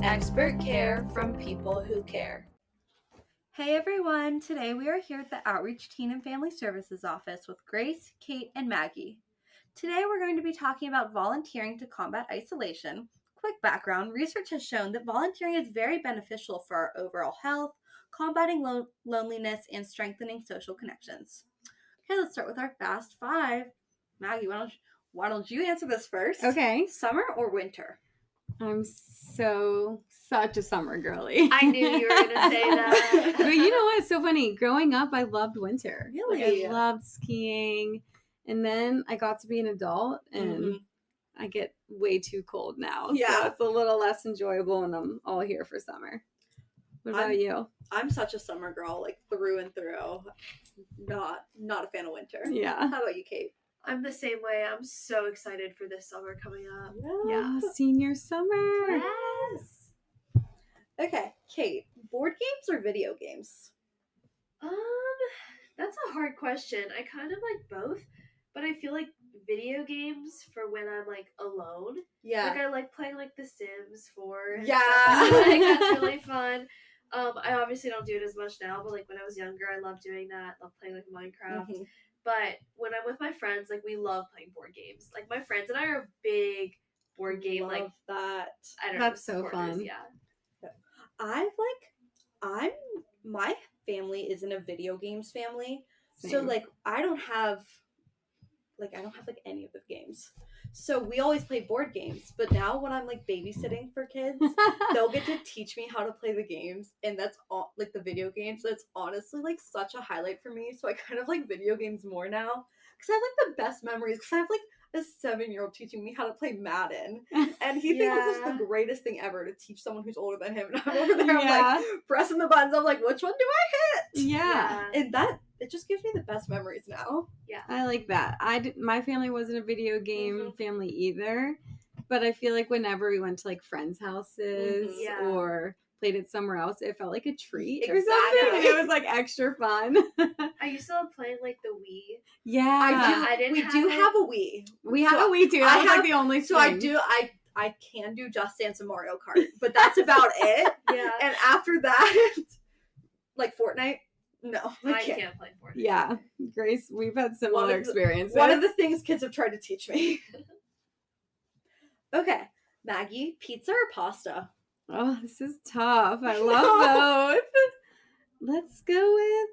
expert care from people who care. Hey everyone, today we are here at the Outreach Teen and Family Services office with Grace, Kate, and Maggie. Today we're going to be talking about volunteering to combat isolation. Quick background, research has shown that volunteering is very beneficial for our overall health, combating loneliness, and strengthening social connections. Okay, let's start with our fast five. Maggie, why don't you answer this first? Okay. Summer or winter? I'm such a summer girly. I knew you were going to say that. But you know what? It's so funny. Growing up, I loved winter. Really? Like, I loved skiing. And then I got to be an adult, and I get way too cold now. Yeah. So it's a little less enjoyable, and I'm all here for summer. What about you? I'm such a summer girl, like through and through. Not a fan of winter. Yeah. How about you, Kate? I'm the same way. I'm so excited for this summer coming up. Yeah. Senior summer. Yes. Okay, Kate, board games or video games? That's a hard question. I kind of like both, but I feel like video games for when I'm like alone. Yeah. Like I like playing like The Sims 4. And Yeah. stuff like that. That's really fun. I obviously don't do it as much now, but like when I was younger, I loved doing that. Loved playing like Minecraft. Mm-hmm. But when I'm with my friends, like we love playing board games. Like my friends and I are big board game Love like that. I don't know. That's so supporters, fun. Yeah. My family isn't a video games family. So Same. like I don't have any of the games. So we always play board games, but now when I'm like babysitting for kids, they'll get to teach me how to play the games, and that's all like the video games. That's honestly like such a highlight for me. So I kind of like video games more now because I have like the best memories. Because I have like a 7-year-old teaching me how to play Madden, and he thinks this is the greatest thing ever to teach someone who's older than him. And I'm over there, I'm like pressing the buttons. I'm like, which one do I hit? Yeah. And it just gives me the best memories now. Yeah. I like that. My family wasn't a video game family either, but I feel like whenever we went to like friends' houses or played it somewhere else, it felt like a treat or something. And it was like extra fun. I used to love playing like the Wii. Yeah. We do have a Wii. We had a Wii too. That was like the only So thing. I can do Just Dance and Mario Kart, but that's about it. Yeah. And after that, like Fortnite, no. I can't play Fortnite. Yeah. Grace, we've had similar experiences. One of the things kids have tried to teach me. Okay. Maggie, pizza or pasta? Oh, this is tough. I love both. Let's go with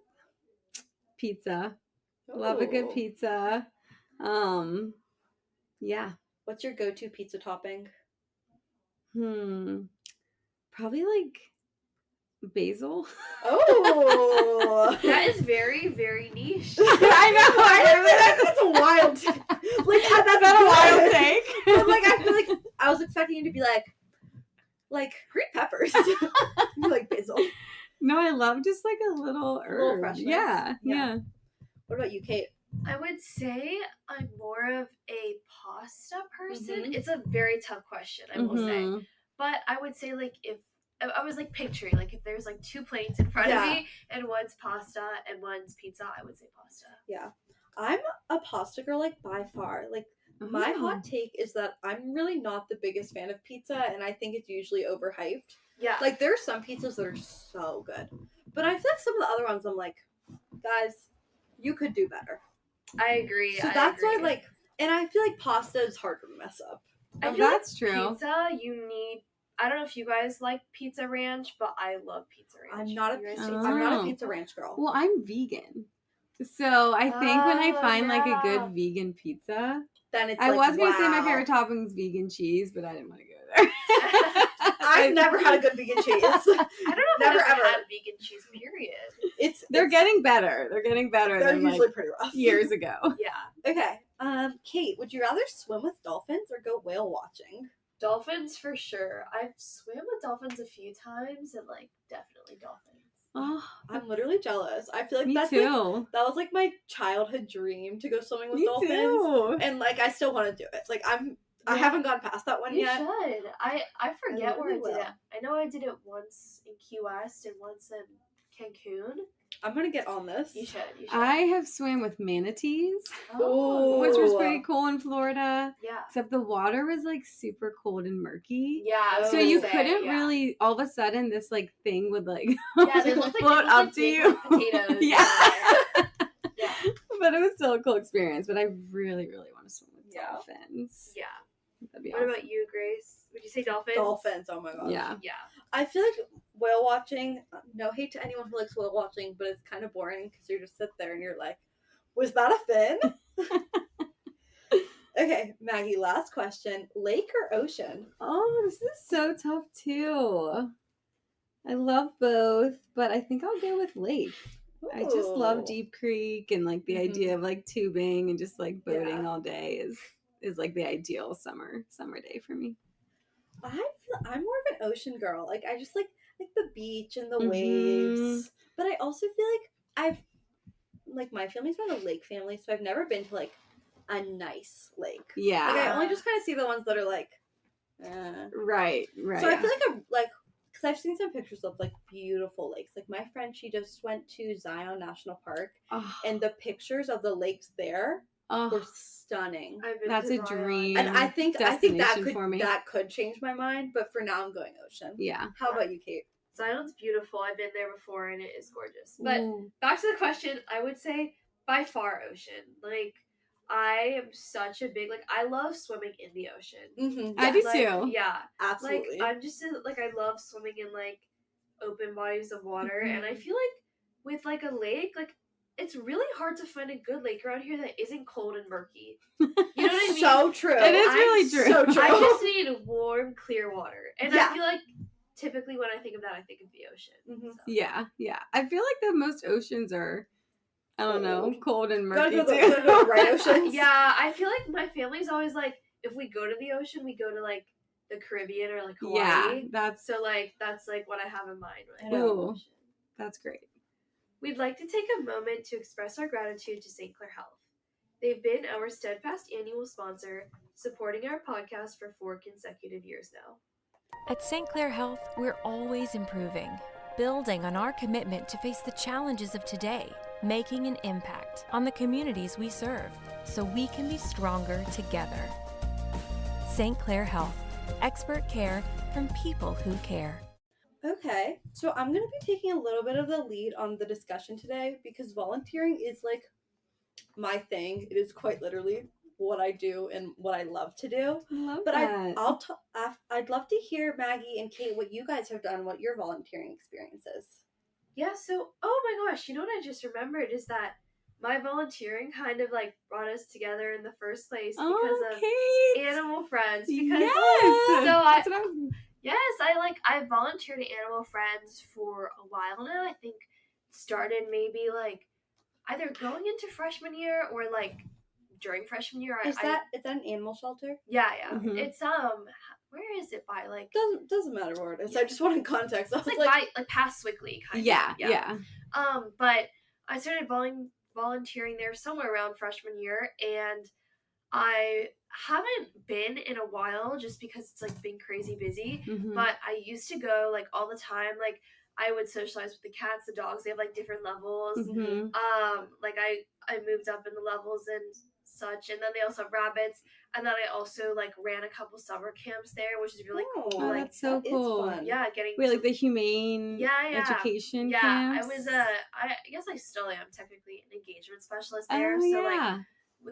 pizza. Love a good pizza. Yeah. What's your go-to pizza topping? Probably like basil. Oh, that is very, very niche. I know. That's a wild. That's not a wild take. But like, I feel like I was expecting you to be like green peppers, like basil. No, I love just like a little herb. A little freshness. Yeah. What about you, Kate? I would say I'm more of a pasta person. It's a very tough question, I will say. But I would say like if I was like picturing like if there's like 2 plates in front of me and one's pasta and one's pizza, I would say pasta. Yeah. I'm a pasta girl like by far. Like my hot take is that I'm really not the biggest fan of pizza, and I think it's usually overhyped. Yeah. Like there are some pizzas that are so good. But I feel like some of the other ones I'm like, guys, you could do better. I agree. So that's why like, and I feel like pasta is harder to mess up. I feel that's like true. Pizza, you need. I don't know if you guys like Pizza Ranch, but I love Pizza Ranch. I'm not a Pizza Ranch girl. Well, I'm vegan, so I think when I find like a good vegan pizza, then it's. I like, was gonna say my favorite topping is vegan cheese, but I didn't want to go there. I've never had a good vegan cheese. I don't know if Never I've ever ever had vegan cheese. Period. They're getting better. They're getting better. They're than usually like pretty rough. years ago. Yeah. Okay. Kate, would you rather swim with dolphins or go whale watching? Dolphins for sure. I've swam with dolphins a few times, and like definitely dolphins. Oh, I'm literally jealous. I feel like me that's too. that was like my childhood dream to go swimming with Me dolphins, too. and like I still want to do it. Like I haven't gone past that one You yet. should. I forget where I really did it. I know I did it once in Key West and once in Cancun. I'm gonna get on this. You should. I have swam with manatees, Oh, which was pretty cool in Florida. yeah. Except the water was like super cold and murky. Yeah. So you couldn't really. All of a sudden, this like thing would like they looked float up to big, you. like, potatoes. Yeah. Yeah. But it was still a cool experience. But I really, really want to swim with dolphins. Yeah. That'd be what awesome. about you, Grace? Would you say dolphins? Dolphins. Oh my god. Yeah. Yeah. I feel like whale watching. No hate to anyone who likes whale watching, but it's kind of boring because you just sit there and you're like, "Was that a fin?" Okay, Maggie. Last question: lake or ocean? Oh, this is so tough too. I love both, but I think I'll go with lake. I just love Deep Creek and like the idea of like tubing and just like boating all day is like the ideal summer day for me. I feel I'm more of an ocean girl. Like I just like the beach and the waves. But I also feel like my family's not a lake family, so I've never been to like a nice lake. Yeah. Like I only just kind of see the ones that are like Right. So I feel like I'm like because I've seen some pictures of like beautiful lakes. Like my friend, she just went to Zion National Park, and the pictures of the lakes there were stunning. That's a dream. And I think that could change my mind, but for now I'm going ocean. Yeah. How about you, Kate? Zion's beautiful. I've been there before and it is gorgeous. But back to the question, I would say by far ocean. Like I am such a big I love swimming in the ocean. Mm-hmm. I do too. Yeah, absolutely. Like I'm just I love swimming in like open bodies of water, and I feel like with like a lake, like it's really hard to find a good lake around here that isn't cold and murky. You know what I mean? So true. It is really true. So true. I just need warm, clear water, and I feel like typically when I think of that, I think of the ocean. Mm-hmm. So. Yeah. I feel like the most oceans are. I don't know, cold and murky go too. the right oceans. Yeah, I feel like my family's always like, if we go to the ocean, we go to like the Caribbean or like Hawaii. Yeah, that's like what I have in mind. Ooh, that's great. We'd like to take a moment to express our gratitude to St. Clair Health. They've been our steadfast annual sponsor, supporting our podcast for 4 consecutive years now. At St. Clair Health, we're always improving, building on our commitment to face the challenges of today, making an impact on the communities we serve so we can be stronger together. St. Clair Health, expert care from people who care. Okay, so I'm going to be taking a little bit of the lead on the discussion today because volunteering is like my thing. It is quite literally what I do and what I love to do. But I'd love to hear, Maggie and Kate, what you guys have done, what your volunteering experience is. Yeah, so, oh my gosh, you know what I just remembered is that my volunteering kind of like brought us together in the first place because of Animal Friends. Because I volunteered at Animal Friends for a while now. I think started maybe like either going into freshman year or like during freshman year. Is that an animal shelter? Yeah. Mm-hmm. It's where is it by like doesn't matter where it is. Yeah. I just wanted context. It's like past Swigley kind of. Yeah. But I started volunteering there somewhere around freshman year, and I haven't been in a while just because it's like been crazy busy. Mm-hmm. But I used to go like all the time. Like I would socialize with the cats, the dogs. They have like different levels. Mm-hmm. Like I moved up in the levels and such, and then they also have rabbits, and then I also like ran a couple summer camps there, which is really cool. Oh, like that's so cool. Yeah, like the humane education camps. I was I guess I still am technically an engagement specialist there. So like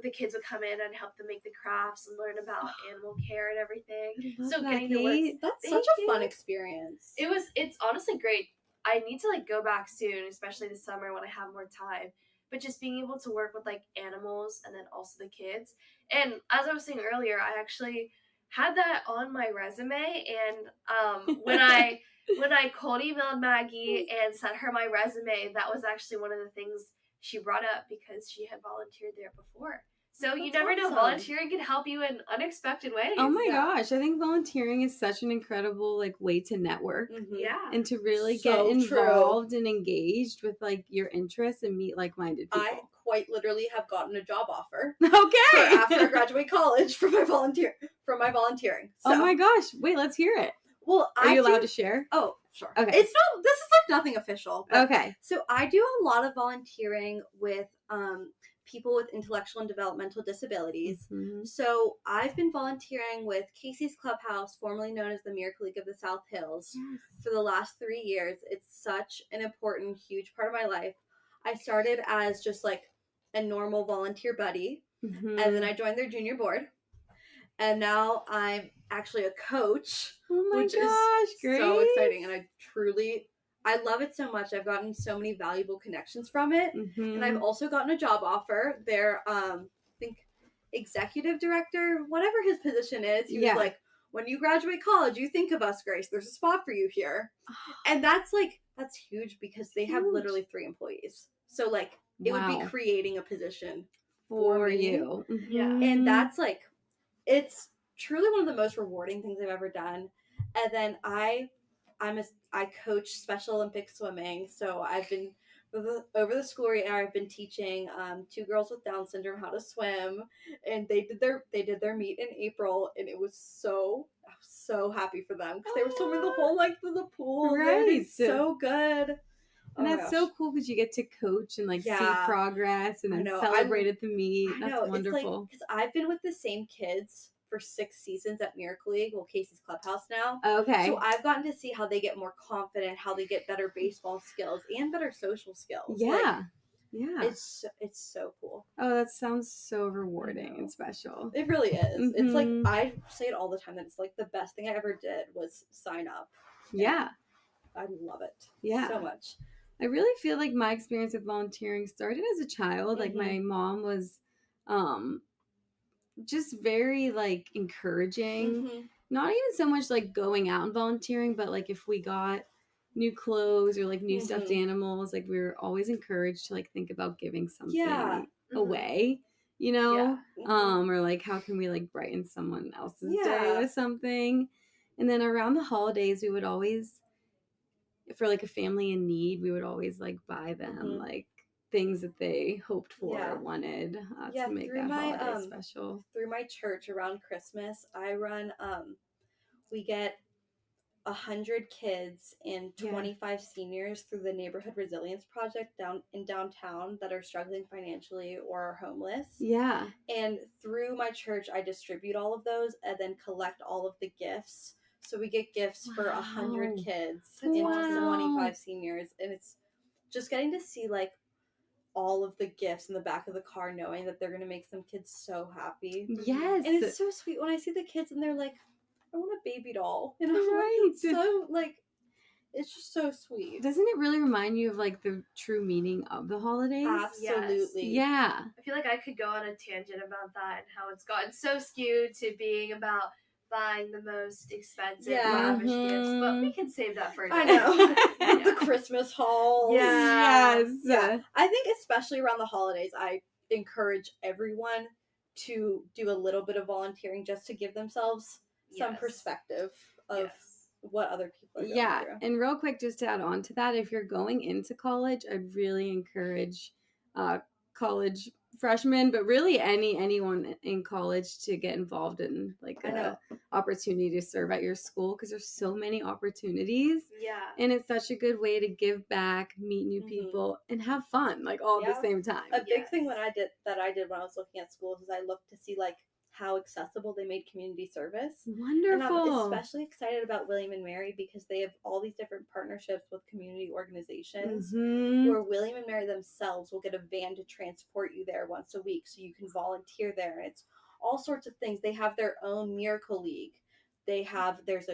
the kids would come in and help them make the crafts and learn about animal care and everything. So getting to work, that's such a fun experience. It's honestly great. I need to like go back soon, especially this summer when I have more time. But just being able to work with like animals and then also the kids. And as I was saying earlier, I actually had that on my resume. And when I cold emailed Maggie and sent her my resume, that was actually one of the things she brought up because she had volunteered there before. So you never know, volunteering can help you in unexpected ways. Oh my gosh, I think volunteering is such an incredible like way to network. Mm-hmm. Yeah. And to really get involved and engaged with like your interests and meet like-minded people. I quite literally have gotten a job offer. Okay. After I graduate college from my volunteering. So, oh my gosh, wait, let's hear it. Well, Are you allowed to share? Oh, sure. Okay. This is like nothing official. But, okay. So I do a lot of volunteering with people with intellectual and developmental disabilities. Mm-hmm. So I've been volunteering with Casey's Clubhouse, formerly known as the Miracle League of the South Hills, for the last 3 years. It's such an important, huge part of my life. I started as just like a normal volunteer buddy, Mm-hmm. and then I joined their junior board. And now I'm actually a coach, Oh my which gosh, is great. so exciting. And I love it so much. I've gotten so many valuable connections from it. Mm-hmm. And I've also gotten a job offer. Their, I think, executive director, whatever his position is, he was like, when you graduate college, you think of us, Grace. There's a spot for you here. And that's huge because they have literally 3 employees. So like it would be creating a position for you. Mm-hmm. Yeah. And that's like, it's truly one of the most rewarding things I've ever done. And then I coach Special Olympics swimming. So I've been over the school year. I've been teaching 2 girls with Down syndrome how to swim, and they did their meet in April, and I was so happy for them because they were swimming the whole length of the pool. Right. They were doing so good. And that's so cool because you get to coach and like see progress and then celebrate at the meet. That's wonderful. Because I've been with the same kids for 6 seasons at Miracle League, Casey's Clubhouse now. Okay. So I've gotten to see how they get more confident, how they get better baseball skills and better social skills. Yeah. It's so cool. Oh, that sounds so rewarding and special. It really is. Mm-hmm. It's like, I say it all the time that it's like the best thing I ever did was sign up. Yeah. I love it. Yeah. So much. I really feel like my experience with volunteering started as a child. Like my mom was just very like encouraging. Not even so much like going out and volunteering, but like if we got new clothes or like new stuffed animals, like we were always encouraged to like think about giving something away, you know? Or like how can we like brighten someone else's day with something. And then around the holidays we would always, for like a family in need, we would always like buy them like things that they hoped for or wanted to make that holiday special. Through my church around Christmas, I run we get 100 kids and 25 seniors through the Neighborhood Resilience Project downtown that are struggling financially or are homeless. Yeah. And through my church, I distribute all of those and then collect all of the gifts. So we get gifts for 100 kids and 25 seniors. And it's just getting to see like all of the gifts in the back of the car, knowing that they're going to make some kids so happy. Yes. And it's so sweet when I see the kids and they're like, I want a baby doll. And I'm like, so like, it's just so sweet. Doesn't it really remind you of like the true meaning of the holidays? Absolutely. Yes. Yeah. I feel like I could go on a tangent about that and how it's gotten so skewed to being about buying the most expensive, lavish gifts, but we can save that for another. I know. The Christmas hauls. Yes. Yeah. I think especially around the holidays, I encourage everyone to do a little bit of volunteering just to give themselves some perspective of what other people are going through. And real quick, just to add on to that, if you're going into college, I'd really encourage college freshmen, but really anyone in college to get involved in like a opportunity to serve at your school, because there's so many opportunities. Yeah. And it's such a good way to give back, meet new people, and have fun like all at the same time. A big thing that I did when I was looking at schools is I looked to see like how accessible they made community service. Wonderful. And I'm especially excited about William and Mary because they have all these different partnerships with community organizations where William and Mary themselves will get a van to transport you there once a week so you can volunteer there. And it's all sorts of things. They have their own Miracle League. They have, there's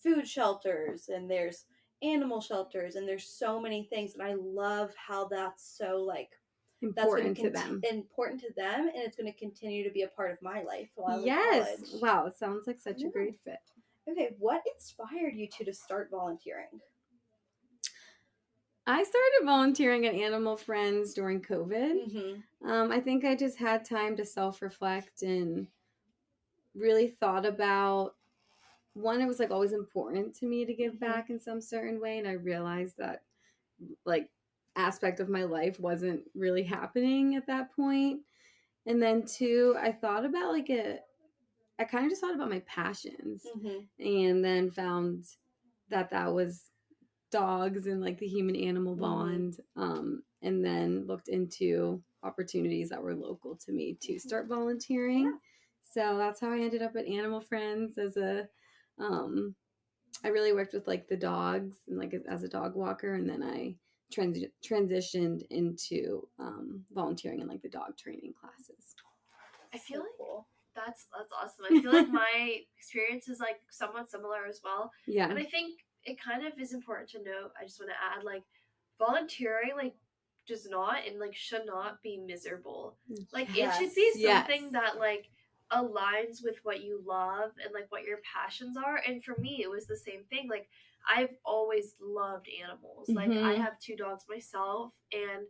food shelters and there's animal shelters and there's so many things. And I love how that's so like, important to them, and it's going to continue to be a part of my life while I'm in college. Wow, it sounds like such a great fit. Okay, what inspired you to start volunteering? I started volunteering at Animal Friends during COVID. I think I just had time to self-reflect and really thought about, one, it was like always important to me to give back in some certain way, and I realized that like aspect of my life wasn't really happening at that point. And then 2, I thought about like I kind of just thought about my passions, Mhm. and then found that was dogs and like the human animal bond, and then looked into opportunities that were local to me to start volunteering. Yeah. So that's how I ended up at Animal Friends as a I really worked with like the dogs and like as a dog walker, and then I transitioned into volunteering in like the dog training classes. I feel So like cool. that's awesome. I feel like my experience is like somewhat similar as well. Yeah. And I think it kind of is important to note, I just want to add, like, volunteering, like, does not and like should not be miserable. Like, it should be something that like aligns with what you love and like what your passions are. And for me, it was the same thing. Like, I've always loved animals. Like, I have 2 dogs myself, and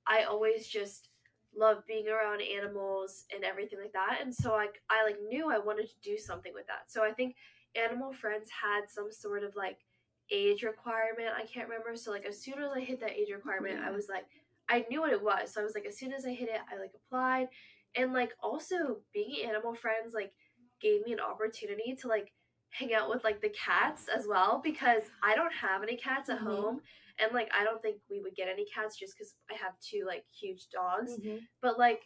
I always just love being around animals and everything like that. And so I like knew I wanted to do something with that. So I think Animal Friends had some sort of like age requirement. I can't remember. So like as soon as I hit that age requirement, I was like, I knew what it was. So I was like, as soon as I hit it, I like applied. And like also being Animal Friends like gave me an opportunity to like hang out with like the cats as well, because I don't have any cats at home. And, like, I don't think we would get any cats just because I have 2, like, huge dogs. But, like,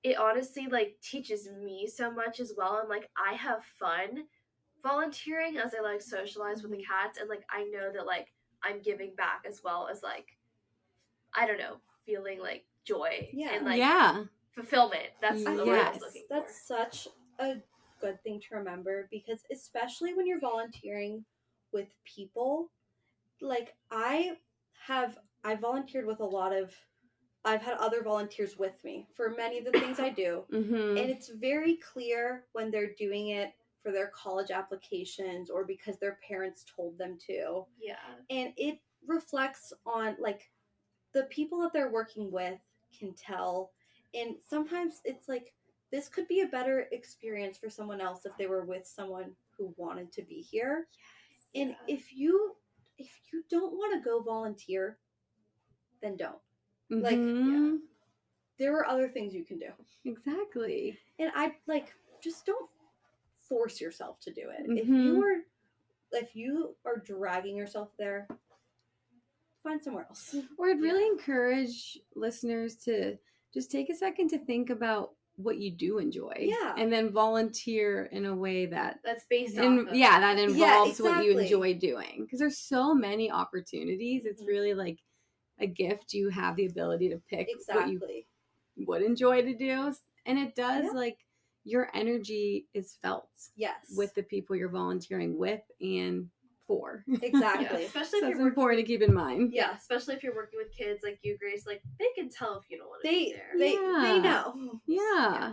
it honestly, like, teaches me so much as well. And, like, I have fun volunteering as I, like, socialize with the cats. And, like, I know that, like, I'm giving back as well as, like, I don't know, feeling, like, joy and, like, fulfillment. That's the word I was looking for. That's such a good thing to remember, because especially when you're volunteering with people, like I volunteered with I've had other volunteers with me for many of the things I do. And it's very clear when they're doing it for their college applications or because their parents told them to. Yeah. And it reflects on like the people that they're working with can tell. And sometimes it's like this could be a better experience for someone else if they were with someone who wanted to be here. Yes. And if you don't want to go volunteer, then don't. Like, there are other things you can do. Exactly. And I like just don't force yourself to do it. If you are dragging yourself there, find somewhere else. Or I'd really encourage listeners to just take a second to think about what you do enjoy. Yeah. And then volunteer in a way that's based on that involves what you enjoy doing. Because there's so many opportunities. It's really like a gift. You have the ability to pick what you would enjoy to do. And it does like your energy is felt with the people you're volunteering with and for. Exactly. Yeah, especially so if it's you're important to keep in mind. Yeah, especially if you're working with kids like you, Grace. Like, they can tell if you don't want to be there. They know. Yeah.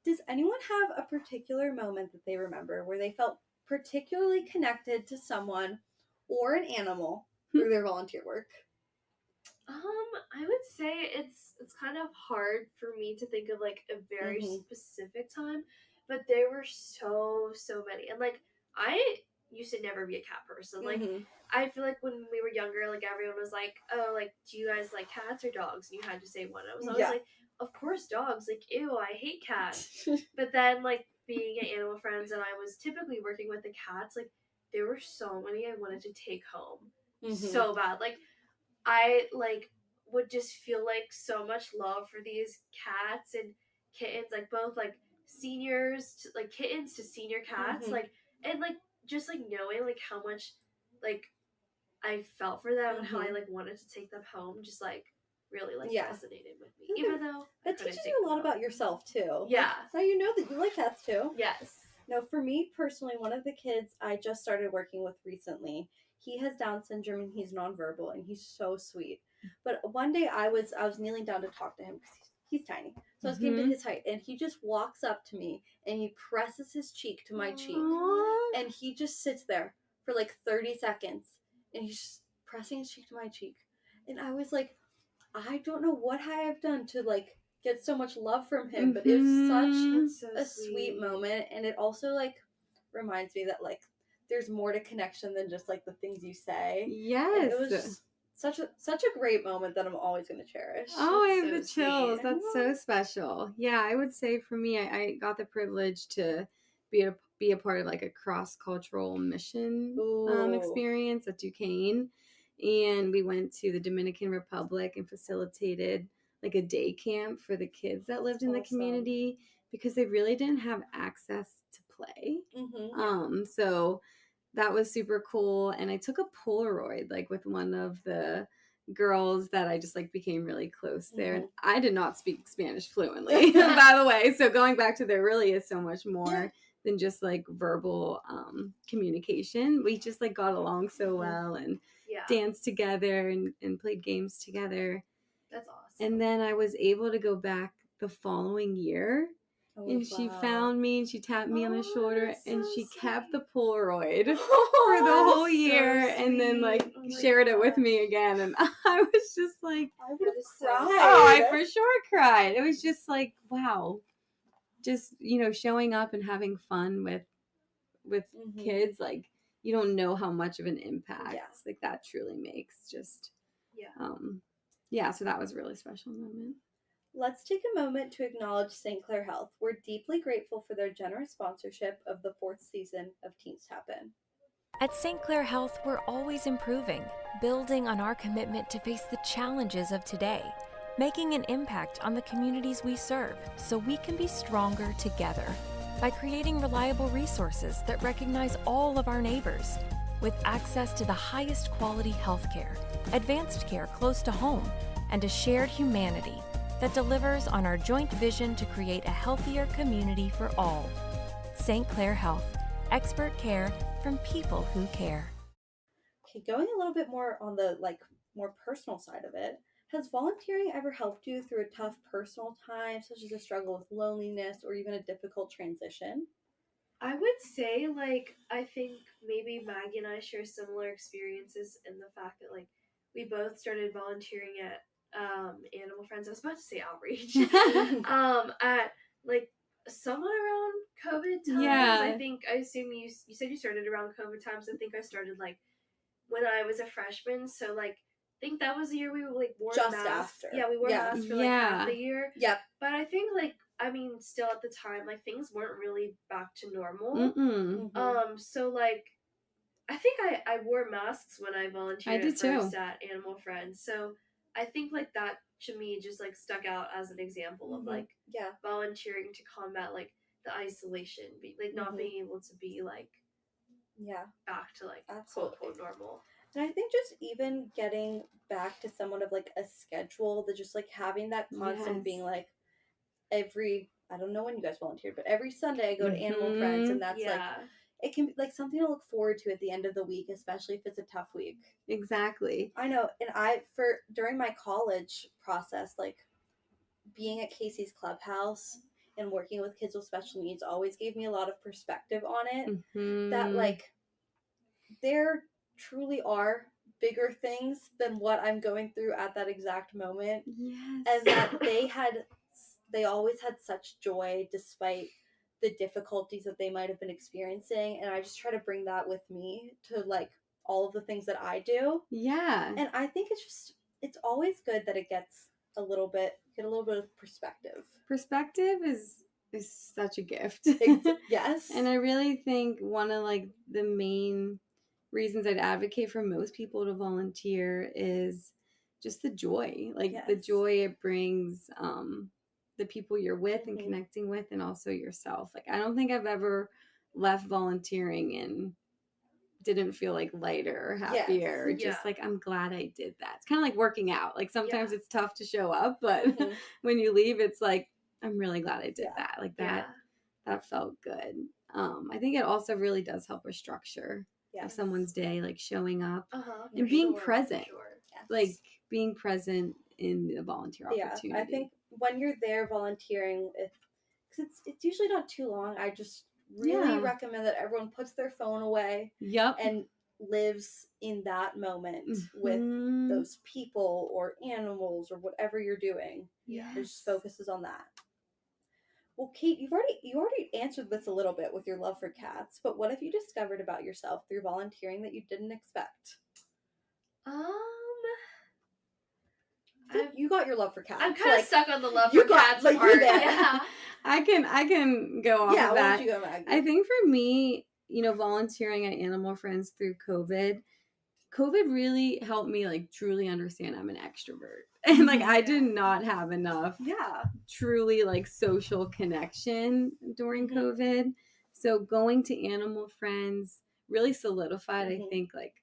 Does anyone have a particular moment that they remember where they felt particularly connected to someone or an animal through their volunteer work? I would say it's kind of hard for me to think of like a very specific time, but there were so many. And like, I used to never be a cat person. Like, I feel like when we were younger, like everyone was like, oh, like, do you guys like cats or dogs? And you had to say one. I was always like, of course dogs. Like, ew, I hate cats. But then like being at Animal Friends and I was typically working with the cats, like there were so many I wanted to take home so bad. Like, I like would just feel like so much love for these cats and kittens, like both like seniors to, like kittens to senior cats, like, and like just like knowing like how much like I felt for them and how I like wanted to take them home, just like really like resonated with me. Even though that teaches you a lot about yourself too. Yeah. Like, so you know that you like cats too. Yes. No, for me personally, one of the kids I just started working with recently, he has Down syndrome and he's nonverbal and he's so sweet. But one day I was kneeling down to talk to him because he's tiny. So I was getting to his height and he just walks up to me and he presses his cheek to my cheek. And he just sits there for like 30 seconds and he's just pressing his cheek to my cheek. And I was like, I don't know what I have done to like get so much love from him, but it was such a sweet moment. And it also like reminds me that like there's more to connection than just like the things you say. Yes. And it was just such a great moment that I'm always going to cherish. Oh, I have So the chills. sweet. That's so special. Yeah, I would say for me, I got the privilege to be a part of like a cross-cultural mission experience at Duquesne. And we went to the Dominican Republic and facilitated like a day camp for the kids that lived in the community because they really didn't have access to play. So that was super cool. And I took a Polaroid like with one of the girls that I just like became really close there. And I did not speak Spanish fluently, by the way. So going back to there really is so much more than just like verbal communication. We just like got along so well and danced together and played games together. That's awesome. And then I was able to go back the following year. And she found me and she tapped me on the shoulder and she kept the Polaroid for the whole year and then like shared it with me again. And I was just like, I would have cried. Oh, I for sure cried. It was just like, wow. Just, showing up and having fun with kids, like you don't know how much of an impact like that truly makes. Just so that was a really special moment. Let's take a moment to acknowledge St. Clair Health. We're deeply grateful for their generous sponsorship of the 4th season of Teens Tap In. At St. Clair Health, we're always improving, building on our commitment to face the challenges of today, making an impact on the communities we serve so we can be stronger together by creating reliable resources that recognize all of our neighbors with access to the highest quality healthcare, advanced care close to home, and a shared humanity that delivers on our joint vision to create a healthier community for all. St. Clair Health, expert care from people who care. Okay, going a little bit more on the more personal side of it, has volunteering ever helped you through a tough personal time, such as a struggle with loneliness or even a difficult transition? I would say, I think maybe Maggie and I share similar experiences in the fact that, we both started volunteering at Animal Friends. I was about to say outreach. At, somewhat around COVID times. Yeah. I assume you said you started around COVID times. I think I started, when I was a freshman. So, I think that was the year we wore just masks. After. Yeah, we wore masks for half the year. Yep. But I think still at the time, things weren't really back to normal. So I think I wore masks when I volunteered at first at Animal Friends. So I think that to me just stuck out as an example of volunteering to combat the isolation, not being able to be back to quote unquote normal. And I think just even getting back to somewhat of a schedule, that just having that constant being every, I don't know when you guys volunteered, but every Sunday I go to Animal Friends, and that's it can be something to look forward to at the end of the week, especially if it's a tough week. Exactly. I know. And during my college process, being at Casey's Clubhouse and working with kids with special needs always gave me a lot of perspective on it. That there truly are bigger things than what I'm going through at that exact moment. Yes. And that they always had such joy despite the difficulties that they might have been experiencing. And I just try to bring that with me to all of the things that I do. Yeah. And I think it's always good that it gets a little bit of perspective. Perspective is such a gift. Yes. And I really think one of the main reasons I'd advocate for most people to volunteer is just the joy, the joy it brings, the people you're with and connecting with, and also yourself. I don't think I've ever left volunteering and didn't feel lighter or happier. Just I'm glad I did that. It's kind of like working out. Sometimes it's tough to show up, but when you leave, it's I'm really glad I did that. That felt good. I think it also really does help with structure of someone's day, showing up and being present. Yes. Being present in the volunteer opportunity. Yeah, I think when you're there volunteering, because it's usually not too long, I just really recommend that everyone puts their phone away and lives in that moment with those people or animals or whatever you're doing. Yes. Just focuses on that. Well, Kate, you already answered this a little bit with your love for cats, but what have you discovered about yourself through volunteering that you didn't expect? You got your love for cats. I'm kind of stuck on the love for cats like, part. You're there. Yeah. I can go off of that. Why don't you go, Maggie? I think for me, volunteering at Animal Friends through COVID really helped me like truly understand I'm an extrovert. And like I did not have enough truly like social connection during COVID. So going to Animal Friends really solidified, I think, like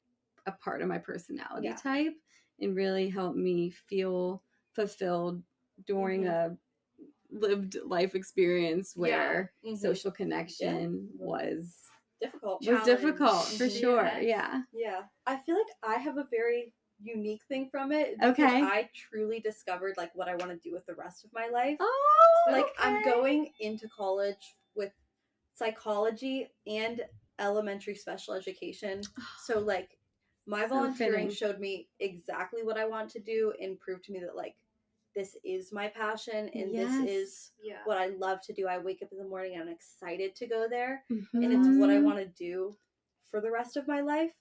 a part of my personality type and really helped me feel fulfilled during a lived life experience where social connection was difficult for sure. Yeah. I feel like I have a very unique thing from it because I truly discovered like what I want to do with the rest of my life. I'm going into college with psychology and elementary special education, so like my volunteering showed me exactly what I want to do and proved to me that like this is my passion and this is what I love to do. I wake up in the morning and I'm excited to go there, and it's what I want to do for the rest of my life.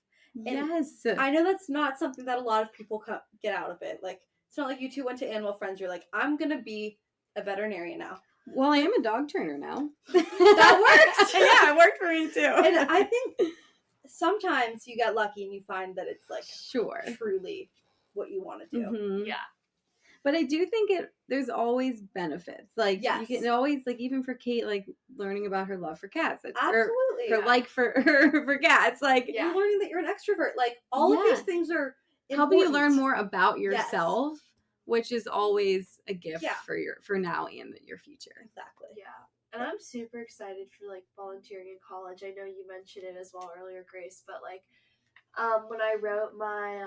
And I know that's not something that a lot of people get out of it. Like, it's not like you two went to Animal Friends. You're like, I'm going to be a veterinarian now. Well, I am a dog trainer now. That works. Yeah, it worked for me too. And I think sometimes you get lucky and you find that it's like truly what you want to do. Mm-hmm. Yeah. But I do think there's always benefits. Like you can always, like, even for Kate, like learning about her love for cats. Absolutely. Her like for cats. Like you're learning that you're an extrovert. Like all of these things are important. Helping you learn more about yourself, which is always a gift for now and your future. Exactly. Yeah. And I'm super excited for like volunteering in college. I know you mentioned it as well earlier, Grace, but like when I wrote my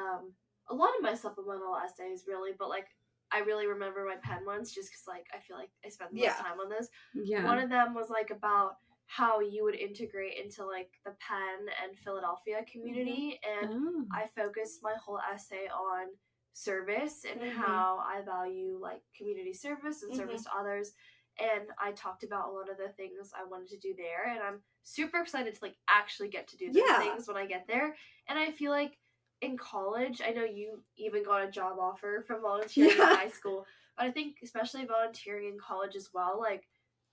a lot of my supplemental essays really, but like I really remember my pen ones just because like I feel like I spent the most time on those. Yeah. One of them was like about how you would integrate into like the Penn and Philadelphia community, and I focused my whole essay on service and how I value like community service and service to others. And I talked about a lot of the things I wanted to do there, and I'm super excited to like actually get to do those things when I get there. And I feel like in college, I know you even got a job offer from volunteering in high school, but I think especially volunteering in college as well, like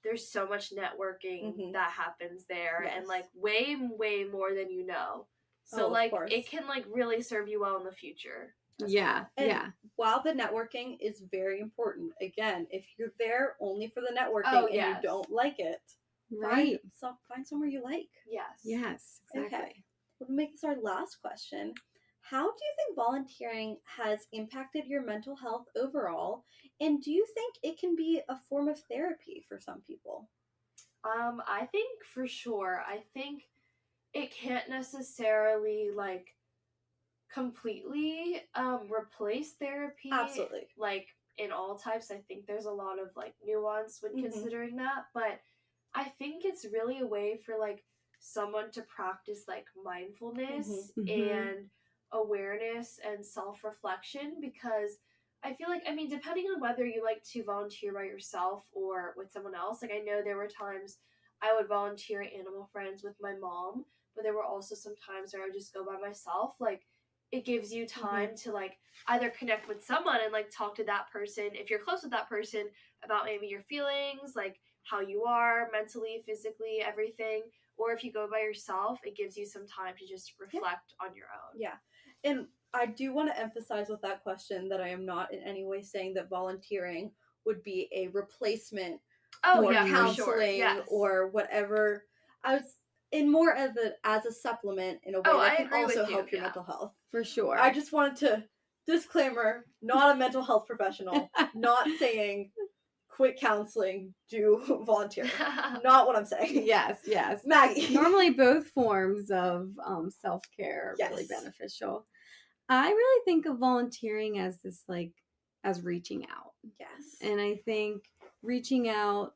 there's so much networking that happens there, and like way, way more than you know. So like it can like really serve you well in the future. And while the networking is very important, again, if you're there only for the networking and you don't like it, find somewhere you like. Yes, exactly. Okay. We'll make this our last question. How do you think volunteering has impacted your mental health overall? And do you think it can be a form of therapy for some people? I think for sure. I think it can't necessarily like completely replace therapy. Absolutely. Like in all types, I think there's a lot of like nuance when considering that. But I think it's really a way for like someone to practice like mindfulness and awareness and self-reflection, because I feel like, I mean, depending on whether you like to volunteer by yourself or with someone else, like I know there were times I would volunteer at Animal Friends with my mom, but there were also some times where I would just go by myself. Like it gives you time to like either connect with someone and like talk to that person, if you're close with that person, about maybe your feelings, like how you are mentally, physically, everything. Or if you go by yourself, it gives you some time to just reflect on your own. Yeah. And I do want to emphasize with that question that I am not in any way saying that volunteering would be a replacement for counseling or whatever. I was in more of it as a supplement in a way that can also help your mental health. For sure. I just wanted to disclaimer, not a mental health professional, not saying quit counseling, do volunteer. Not what I'm saying. Yes. Maggie. Normally both forms of self-care are really beneficial. I really think of volunteering as this like, as reaching out. Yes. And I think reaching out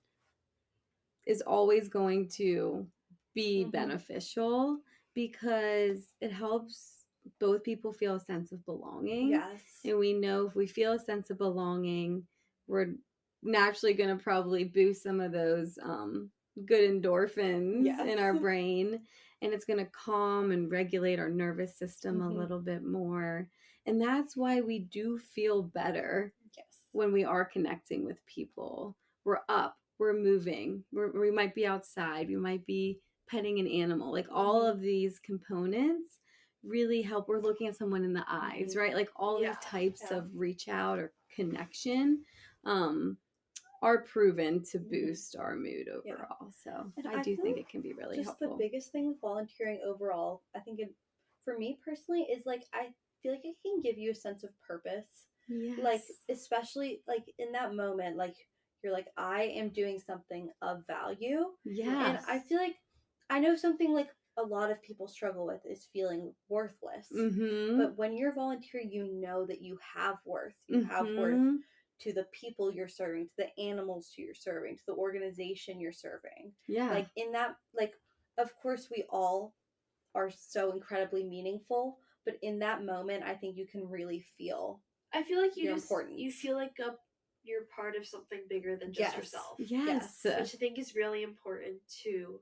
is always going to be beneficial because it helps both people feel a sense of belonging. Yes. And we know if we feel a sense of belonging, we're naturally going to probably boost some of those good endorphins in our brain, and it's going to calm and regulate our nervous system a little bit more. And that's why we do feel better when we are connecting with people. We're up, we're moving, we might be outside, we might be petting an animal. Like all of these components really help. We're looking at someone in the eyes, right? Like all these types of reach out or connection are proven to boost our mood overall. So I do think it can be really helpful. The biggest thing with volunteering overall, I think for me personally, is like I feel like it can give you a sense of purpose. Yes. Like especially like in that moment, like you're like, I am doing something of value. Yeah. And I feel like I know something like a lot of people struggle with is feeling worthless. But when you're volunteering, you know that you have worth. You have worth to the people you're serving, to the animals you're serving, to the organization you're serving. Yeah. Like in that, like, of course we all are so incredibly meaningful, but in that moment, I think you can really feel. I feel like you feel like you're part of something bigger than just yourself. Yes. Which I think is really important to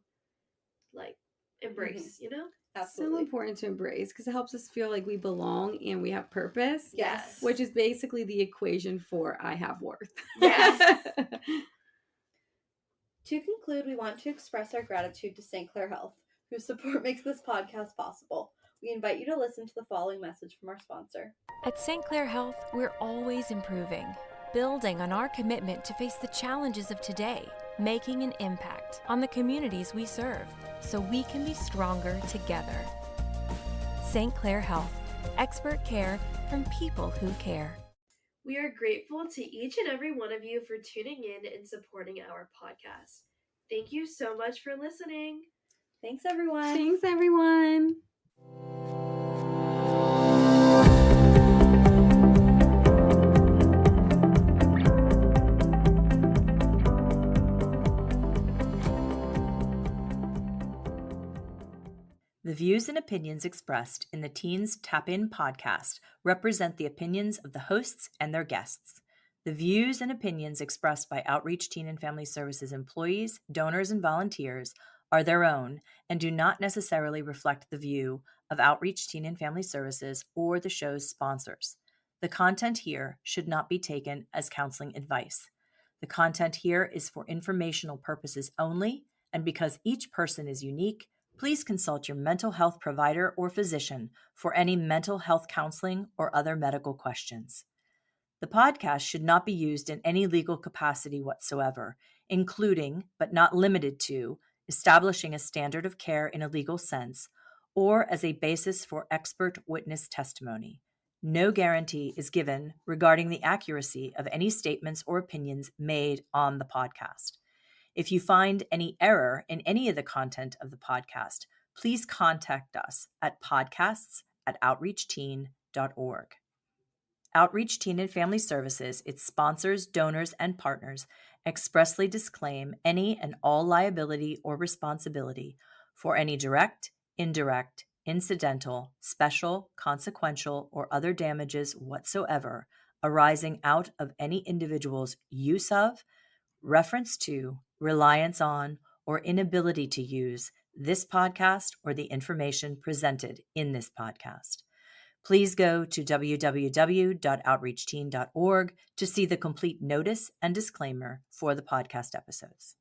like embrace, you know? Absolutely. So important to embrace because it helps us feel like we belong and we have purpose. Yes. Which is basically the equation for I have worth. Yes. To conclude, we want to express our gratitude to St. Clair Health, whose support makes this podcast possible. We invite you to listen to the following message from our sponsor. At St. Clair Health, we're always improving, building on our commitment to face the challenges of today, making an impact on the communities we serve, so we can be stronger together. St. Clair Health, expert care from people who care. We are grateful to each and every one of you for tuning in and supporting our podcast. Thank you so much for listening. Thanks, everyone. Thanks, everyone. The views and opinions expressed in the Teens Tap In podcast represent the opinions of the hosts and their guests. The views and opinions expressed by Outreach Teen and Family Services employees, donors, and volunteers are their own and do not necessarily reflect the view of Outreach Teen and Family Services or the show's sponsors. The content here should not be taken as counseling advice. The content here is for informational purposes only, and because each person is unique, please consult your mental health provider or physician for any mental health counseling or other medical questions. The podcast should not be used in any legal capacity whatsoever, including, but not limited to, establishing a standard of care in a legal sense, or as a basis for expert witness testimony. No guarantee is given regarding the accuracy of any statements or opinions made on the podcast. If you find any error in any of the content of the podcast, please contact us at podcasts@outreachteen.org. Outreach Teen and Family Services, its sponsors, donors, and partners expressly disclaim any and all liability or responsibility for any direct, indirect, incidental, special, consequential, or other damages whatsoever arising out of any individual's use of, reference to, reliance on, or inability to use this podcast or the information presented in this podcast. Please go to www.outreachteen.org to see the complete notice and disclaimer for the podcast episodes.